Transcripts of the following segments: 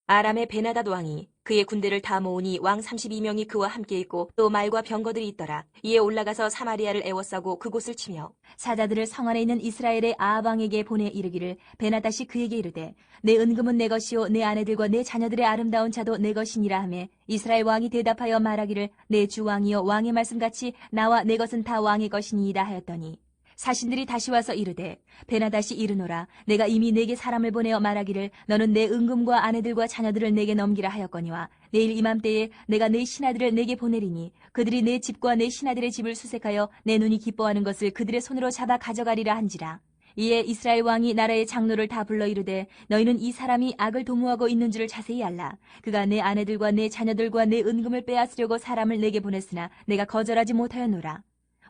아람의 베나닷 왕이 그의 군대를 다 모으니 왕 32명이 그와 함께 있고 또 말과 병거들이 있더라. 이에 올라가서 사마리아를 에워싸고 그곳을 치며 사자들을 성 안에 있는 이스라엘의 아합 왕에게 보내 이르기를 베나닷이 그에게 이르되 내 은금은 내 것이요 내 아내들과 내 자녀들의 아름다운 차도 내 것이니라 하매 이스라엘 왕이 대답하여 말하기를 내 주 왕이여 왕의 말씀같이 나와 내 것은 다 왕의 것이니이다 하였더니 사신들이 다시 와서 이르되 베나닷이 이르노라 내가 이미 내게 사람을 보내어 말하기를 너는 내 은금과 아내들과 자녀들을 내게 넘기라 하였거니와 내일 이맘때에 내가 내 신하들을 내게 보내리니 그들이 내 집과 내 신하들의 집을 수색하여 내 눈이 기뻐하는 것을 그들의 손으로 잡아 가져가리라 한지라. 이에 이스라엘 왕이 나라의 장로를 다 불러 이르되 너희는 이 사람이 악을 도모하고 있는 줄을 자세히 알라. 그가 내 아내들과 내 자녀들과 내 은금을 빼앗으려고 사람을 내게 보냈으나 내가 거절하지 못하였노라.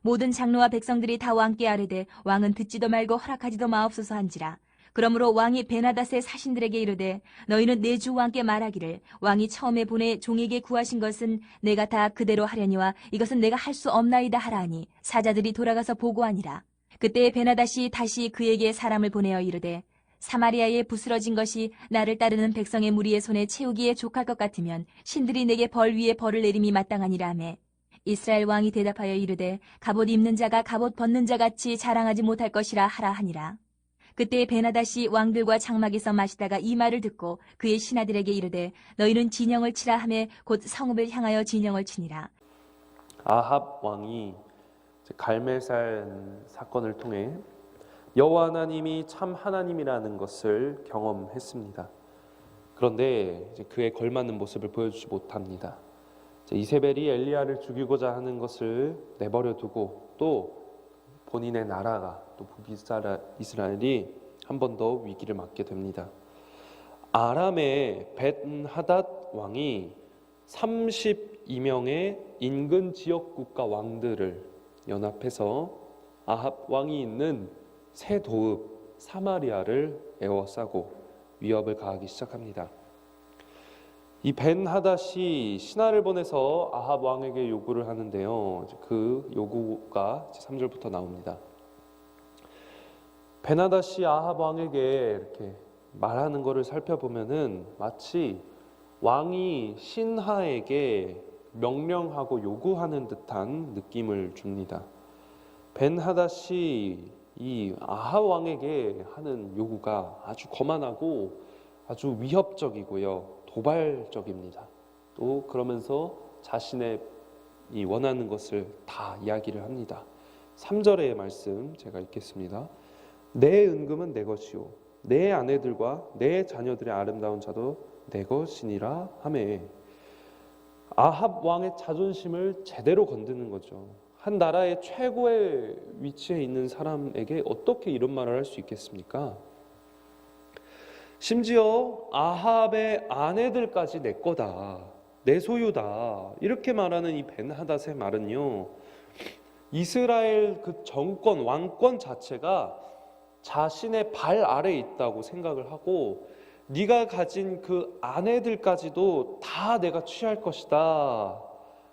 모든 장로와 백성들이 다 왕께 아뢰되 왕은 듣지도 말고 허락하지도 마옵소서 한지라. 그러므로 왕이 베나닷의 사신들에게 이르되 너희는 내 주 왕께 말하기를 왕이 처음에 보내 종에게 구하신 것은 내가 다 그대로 하려니와 이것은 내가 할 수 없나이다 하라 하니 사자들이 돌아가서 보고하니라. 그때 베나닷이 다시 그에게 사람을 보내어 이르되 사마리아에 부스러진 것이 나를 따르는 백성의 무리의 손에 채우기에 족할 것 같으면 신들이 내게 벌 위에 벌을 내림이 마땅하니라 하매 이스라엘 왕이 대답하여 이르되 갑옷 입는 자가 갑옷 벗는 자 같이 자랑하지 못할 것이라 하라 하니라. 그때 베나닷이 왕들과 장막에서 마시다가 이 말을 듣고 그의 신하들에게 이르되 너희는 진영을 치라 하매 곧 성읍을 향하여 진영을 치니라. 아합 왕이 갈멜살 사건을 통해 여호와 하나님이 참 하나님이라는 것을 경험했습니다. 그런데 그에 걸맞는 모습을 보여주지 못합니다. 이세벨이 엘리야를 죽이고자 하는 것을 내버려 두고 또 본인의 나라가 또 북이스라엘이 한 번 더 위기를 맞게 됩니다. 아람의 벤하닷 왕이 32명의 인근 지역 국가 왕들을 연합해서 아합 왕이 있는 새 도읍 사마리아를 에워싸고 위협을 가하기 시작합니다. 이 벤하닷이 신하를 보내서 아합 왕에게 요구를 하는데요. 그 요구가 3절부터 나옵니다. 벤하닷이 아합 왕에게 이렇게 말하는 것을 살펴보면은 마치 왕이 신하에게 명령하고 요구하는 듯한 느낌을 줍니다. 벤하닷이 이 아합 왕에게 하는 요구가 아주 거만하고 아주 위협적이고요. 도발적입니다. 또 그러면서 자신의 이 원하는 것을 다 이야기를 합니다. 3절의 말씀 제가 읽겠습니다. 내 은금은 내 것이요 내 아내들과 내 자녀들의 아름다운 자도 내 것이니라 하매 아합 왕의 자존심을 제대로 건드는 거죠. 한 나라의 최고의 위치에 있는 사람에게 어떻게 이런 말을 할 수 있겠습니까? 심지어 아합의 아내들까지 내 거다, 내 소유다 이렇게 말하는 이 벤하닷의 말은요, 이스라엘 그 정권, 왕권 자체가 자신의 발 아래에 있다고 생각을 하고 네가 가진 그 아내들까지도 다 내가 취할 것이다,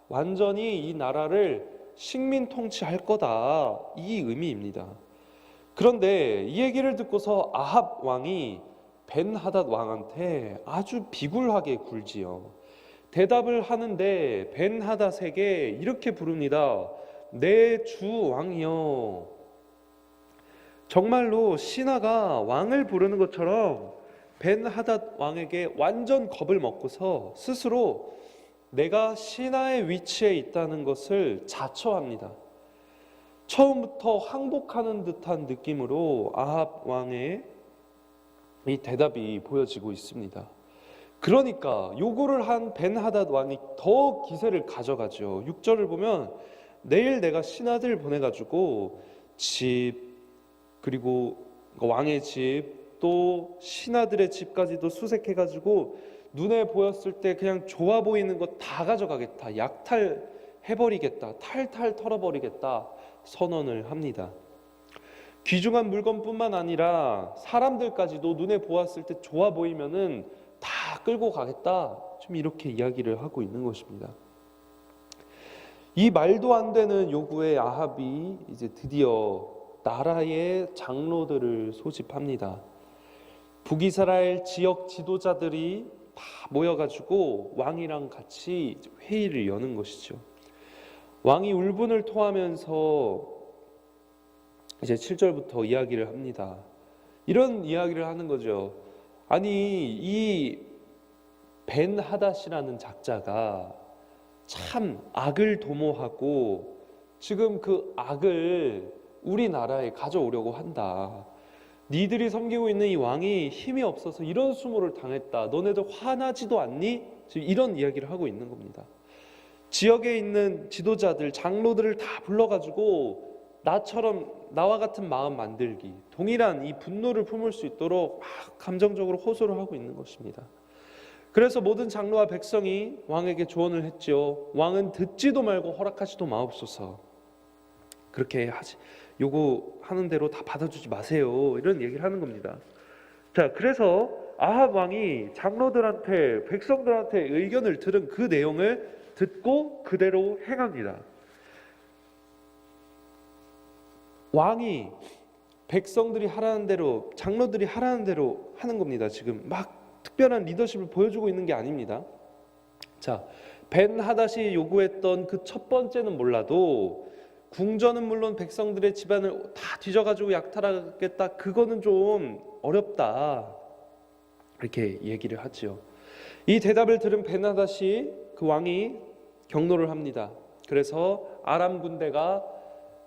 완전히 이 나라를 식민 통치할 거다, 이 의미입니다. 그런데 이 얘기를 듣고서 아합 왕이 벤하닷 왕한테 아주 비굴하게 굴지요. 대답을 하는데 벤하닷에게 이렇게 부릅니다. 내 주 왕이여. 정말로 신하가 왕을 부르는 것처럼 벤하닷 왕에게 완전 겁을 먹고서 스스로 내가 신하의 위치에 있다는 것을 자처합니다. 처음부터 항복하는 듯한 느낌으로 아합 왕의 이 대답이 보여지고 있습니다. 그러니까 요구를 한 벤하닷 왕이 더 기세를 가져가죠. 6절을 보면 내일 내가 신하들 보내가지고 집, 그리고 왕의 집, 또 신하들의 집까지도 수색해가지고 눈에 보였을 때 그냥 좋아 보이는 거 다 가져가겠다, 약탈해버리겠다, 탈탈 털어버리겠다 선언을 합니다. 귀중한 물건뿐만 아니라 사람들까지도 눈에 보았을 때 좋아 보이면은 다 끌고 가겠다, 좀 이렇게 이야기를 하고 있는 것입니다. 이 말도 안 되는 요구에 아합이 이제 드디어 나라의 장로들을 소집합니다. 북이스라엘 지역 지도자들이 다 모여가지고 왕이랑 같이 회의를 여는 것이죠. 왕이 울분을 토하면서 이제 7절부터 이야기를 합니다. 이런 이야기를 하는 거죠. 아니, 이 벤 하닷이라는 작자가 참 악을 도모하고 지금 그 악을 우리나라에 가져오려고 한다. 니들이 섬기고 있는 이 왕이 힘이 없어서 이런 수모를 당했다. 너네들 화나지도 않니? 지금 이런 이야기를 하고 있는 겁니다. 지역에 있는 지도자들, 장로들을 다 불러가지고 나와 같은 마음 만들기, 동일한 이 분노를 품을 수 있도록 막 감정적으로 호소를 하고 있는 것입니다. 그래서 모든 장로와 백성이 왕에게 조언을 했죠. 왕은 듣지도 말고 허락하지도 마옵소서. 그렇게 요구하는 대로 다 받아주지 마세요. 이런 얘기를 하는 겁니다. 자, 그래서 아합 왕이 장로들한테, 백성들한테 의견을 들은 그 내용을 듣고 그대로 행합니다. 왕이 백성들이 하라는 대로, 장로들이 하라는 대로 하는 겁니다. 지금 막 특별한 리더십을 보여주고 있는 게 아닙니다. 자, 벤 하닷이 요구했던 그 첫 번째는 몰라도 궁전은 물론 백성들의 집안을 다 뒤져가지고 약탈하겠다, 그거는 좀 어렵다, 이렇게 얘기를 하지요. 이 대답을 들은 벤 하닷이, 그 왕이 경로를 합니다. 그래서 아람 군대가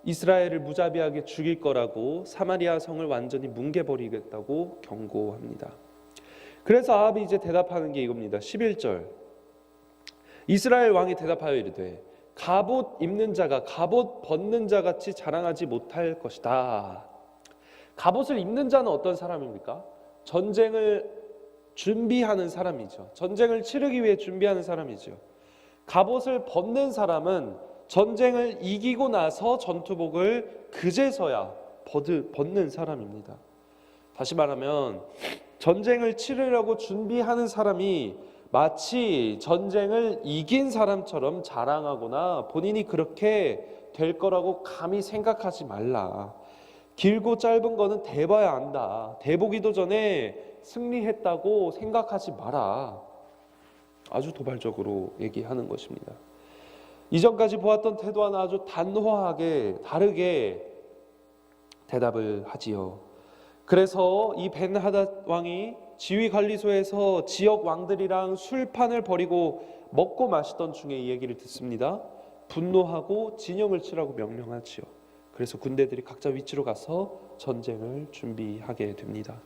이스라엘을 무자비하게 죽일 거라고 사마리아 성을 완전히 뭉개버리겠다고 경고합니다. 그래서 아합이 이제 대답하는 게 이겁니다. 11절. 이스라엘 왕이 대답하여 이르되 갑옷 입는 자가 갑옷 벗는 자 같이 자랑하지 못할 것이다. 갑옷을 입는 자는 어떤 사람입니까? 전쟁을 준비하는 사람이죠. 전쟁을 치르기 위해 준비하는 사람이죠. 갑옷을 벗는 사람은 전쟁을 이기고 나서 전투복을 그제서야 벗는 사람입니다. 다시 말하면 전쟁을 치르려고 준비하는 사람이 마치 전쟁을 이긴 사람처럼 자랑하거나 본인이 그렇게 될 거라고 감히 생각하지 말라. 길고 짧은 거는 대봐야 안다. 대보기도 전에 승리했다고 생각하지 마라. 아주 도발적으로 얘기하는 것입니다. 이전까지 보았던 태도와는 아주 단호하게 다르게 대답을 하지요. 그래서 이 벤 하닷 왕이 지휘관리소에서 지역 왕들이랑 술판을 벌이고 먹고 마시던 중에 이 얘기를 듣습니다. 분노하고 진영을 치라고 명령하지요. 그래서 군대들이 각자 위치로 가서 전쟁을 준비하게 됩니다.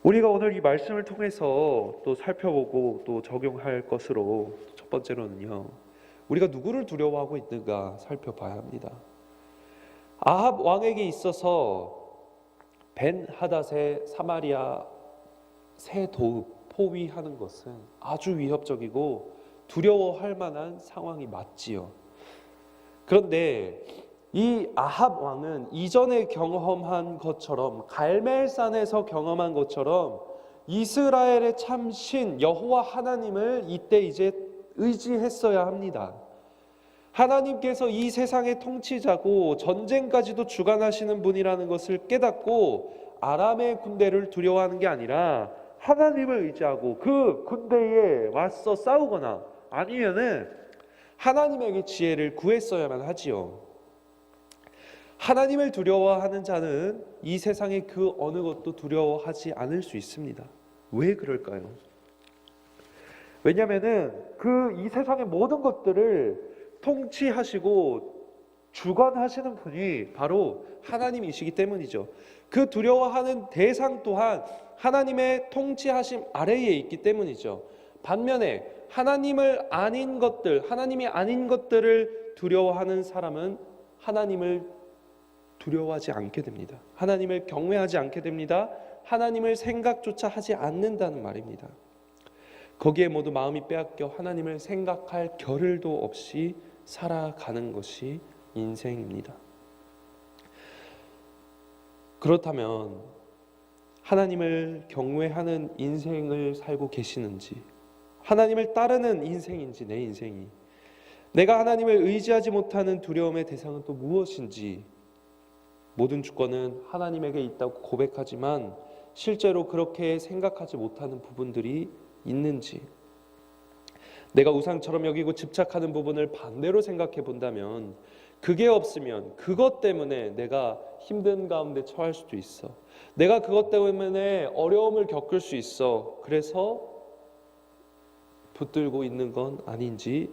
우리가 오늘 이 말씀을 통해서 또 살펴보고 또 적용할 것으로 첫 번째로는요, 우리가 누구를 두려워하고 있는가 살펴봐야 합니다. 아합 왕에게 있어서 벤 하닷의 사마리아 새 도읍 포위하는 것은 아주 위협적이고 두려워할 만한 상황이 맞지요. 그런데 이 아합 왕은 이전에 경험한 것처럼, 갈멜산에서 경험한 것처럼 이스라엘의 참신 여호와 하나님을 이때 이제 의지했어야 합니다. 하나님께서 이 세상의 통치자고 전쟁까지도 주관하시는 분이라는 것을 깨닫고 아람의 군대를 두려워하는 게 아니라 하나님을 의지하고 그 군대에 맞서 싸우거나 아니면은 하나님에게 지혜를 구했어야만 하지요. 하나님을 두려워하는 자는 이 세상의 그 어느 것도 두려워하지 않을 수 있습니다. 왜 그럴까요? 왜냐하면은 이 세상의 모든 것들을 통치하시고 주관하시는 분이 바로 하나님이시기 때문이죠. 그 두려워하는 대상 또한 하나님의 통치하심 아래에 있기 때문이죠. 반면에 하나님이 아닌 것들을 두려워하는 사람은 하나님을 두려워하지 않게 됩니다. 하나님을 경외하지 않게 됩니다. 하나님을 생각조차 하지 않는다는 말입니다. 거기에 모두 마음이 빼앗겨 하나님을 생각할 겨를도 없이 살아가는 것이 인생입니다. 그렇다면 하나님을 경외하는 인생을 살고 계시는지, 하나님을 따르는 인생인지, 내 인생이, 내가 하나님을 의지하지 못하는 두려움의 대상은 또 무엇인지, 모든 주권은 하나님에게 있다고 고백하지만 실제로 그렇게 생각하지 못하는 부분들이 있는지, 내가 우상처럼 여기고 집착하는 부분을 반대로 생각해 본다면 그게 없으면 그것 때문에 내가 힘든 가운데 처할 수도 있어. 내가 그것 때문에 어려움을 겪을 수 있어. 그래서 붙들고 있는 건 아닌지,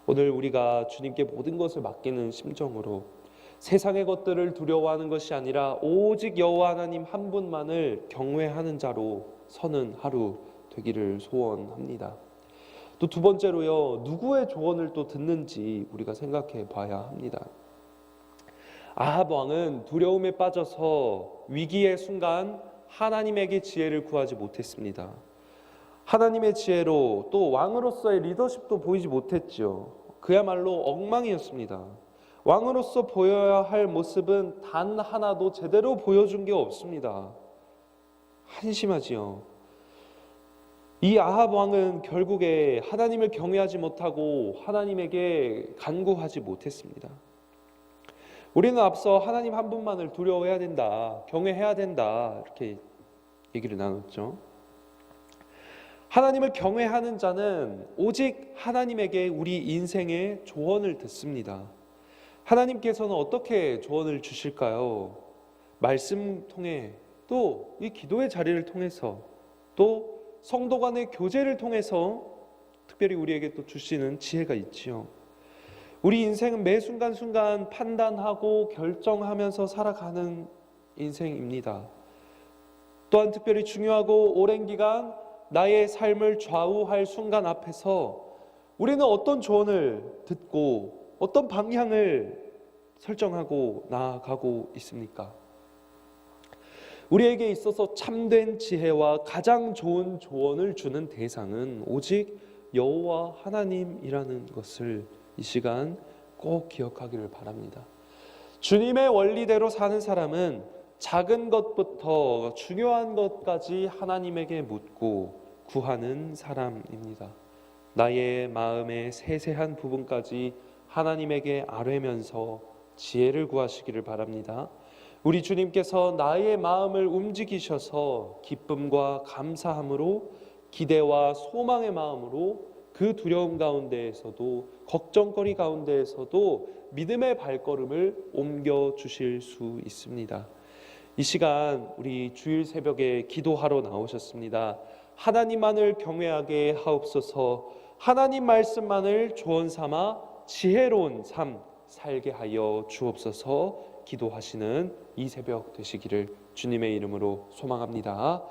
오늘 우리가 주님께 모든 것을 맡기는 심정으로 세상의 것들을 두려워하는 것이 아니라 오직 여호와 하나님 한 분만을 경외하는 자로 서는 하루 되기를 소원합니다. 또 두 번째로요, 누구의 조언을 또 듣는지 우리가 생각해 봐야 합니다. 아합 왕은 두려움에 빠져서 위기의 순간 하나님에게 지혜를 구하지 못했습니다. 하나님의 지혜로 또 왕으로서의 리더십도 보이지 못했죠. 그야말로 엉망이었습니다. 왕으로서 보여야 할 모습은 단 하나도 제대로 보여준 게 없습니다. 한심하지요. 이 아합 왕은 결국에 하나님을 경외하지 못하고 하나님에게 간구하지 못했습니다. 우리는 앞서 하나님 한 분만을 두려워해야 된다, 경외해야 된다, 이렇게 얘기를 나눴죠. 하나님을 경외하는 자는 오직 하나님에게 우리 인생의 조언을 듣습니다. 하나님께서는 어떻게 조언을 주실까요? 말씀 통해, 또 이 기도의 자리를 통해서, 또 성도 간의 교제를 통해서 특별히 우리에게 또 주시는 지혜가 있지요. 우리 인생은 매 순간순간 판단하고 결정하면서 살아가는 인생입니다. 또한 특별히 중요하고 오랜 기간 나의 삶을 좌우할 순간 앞에서 우리는 어떤 조언을 듣고 어떤 방향을 설정하고 나아가고 있습니까? 우리에게 있어서 참된 지혜와 가장 좋은 조언을 주는 대상은 오직 여호와 하나님이라는 것을 이 시간 꼭 기억하기를 바랍니다. 주님의 원리대로 사는 사람은 작은 것부터 중요한 것까지 하나님에게 묻고 구하는 사람입니다. 나의 마음의 세세한 부분까지 하나님에게 아뢰면서 지혜를 구하시기를 바랍니다. 우리 주님께서 나의 마음을 움직이셔서 기쁨과 감사함으로, 기대와 소망의 마음으로, 그 두려움 가운데에서도, 걱정거리 가운데에서도 믿음의 발걸음을 옮겨 주실 수 있습니다. 이 시간 우리 주일 새벽에 기도하러 나오셨습니다. 하나님만을 경외하게 하옵소서. 하나님 말씀만을 조언 삼아 지혜로운 삶 살게 하여 주옵소서. 기도하시는 이 새벽 되시기를 주님의 이름으로 소망합니다.